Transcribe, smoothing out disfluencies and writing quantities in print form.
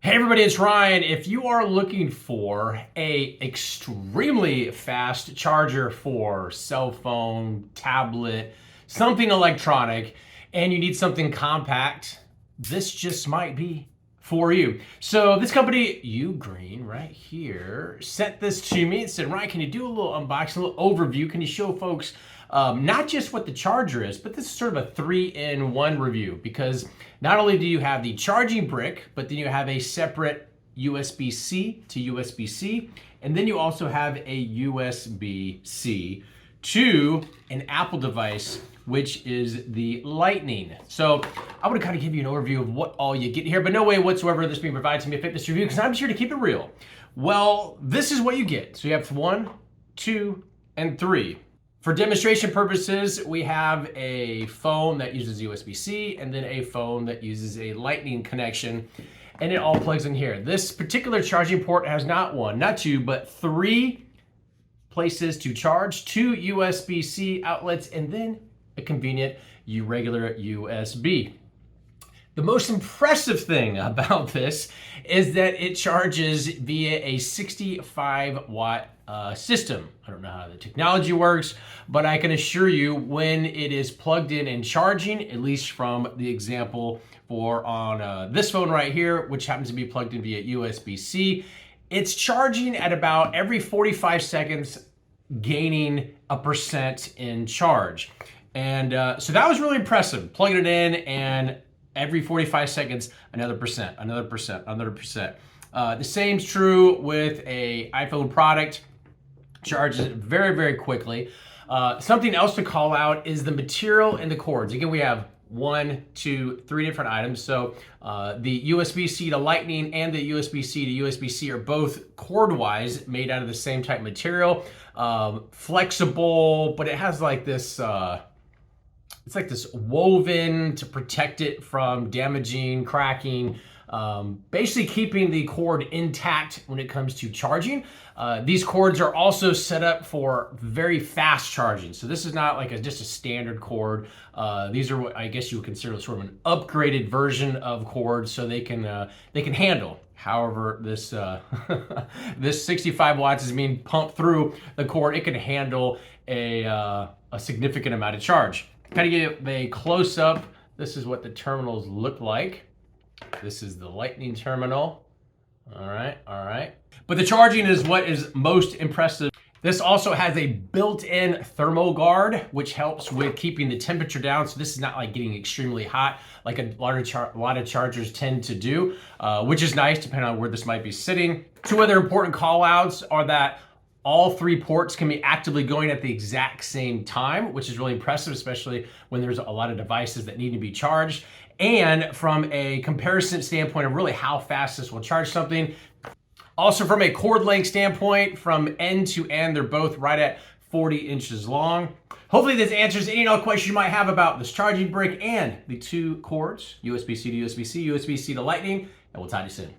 Hey everybody, it's Ryan. If you are looking for a extremely fast charger for cell phone, tablet, something electronic, and you need something compact, this just might be for you. So this company, Ugreen, right here, sent this to me and said, Ryan, can you do a little unboxing, a little overview? Can you show folks not just what the charger is, but this is sort of a 3-in-1 review, because not only do you have the charging brick, but then you have a separate USB-C to USB-C, and then you also have a USB-C to an Apple device, which is the Lightning. So I want to kind of give you an overview of what all you get here, but no way whatsoever this being provided to me a fitness review, because I'm just here to keep it real. Well, this is what you get. So you have 1, 2, and 3. For demonstration purposes, we have a phone that uses USB-C and then a phone that uses a Lightning connection, and it all plugs in here. This particular charging port has not 1, not 2, but 3 places to charge, 2 USB-C outlets, and then a convenient regular USB. The most impressive thing about this is that it charges via a 65-watt system. I don't know how the technology works, but I can assure you when it is plugged in and charging, at least from the example for on this phone right here, which happens to be plugged in via USB-C, it's charging at about every 45 seconds, gaining a % in charge. And so that was really impressive, plugging it in and every 45 seconds, another %, another %, another %. The same's true with a iPhone product. Charges it very, very quickly. Something else to call out is the material and the cords. Again, we have 1, 2, 3 different items. So the USB-C to Lightning and the USB-C to USB-C are both cord-wise made out of the same type material. Flexible, but it has like this, it's like this woven to protect it from damaging, cracking, basically keeping the cord intact when it comes to charging. These cords are also set up for very fast charging. So this is not like just a standard cord. These are what I guess you would consider sort of an upgraded version of cords, so they can handle. However, this this 65 watts is being pumped through the cord. It can handle a significant amount of charge. Kind of give a close up. This is what the terminals look like. This is the Lightning terminal. All right. But the charging is what is most impressive. This also has a built-in thermal guard, which helps with keeping the temperature down. So this is not like getting extremely hot like a lot of chargers tend to do, which is nice depending on where this might be sitting. 2 other important call outs are that all 3 ports can be actively going at the exact same time, which is really impressive, especially when there's a lot of devices that need to be charged. And from a comparison standpoint of really how fast this will charge something. Also from a cord length standpoint, from end to end, they're both right at 40 inches long. Hopefully this answers any and all questions you might have about this charging brick and the 2 cords, USB-C to USB-C, USB-C to Lightning, and we'll talk to you soon.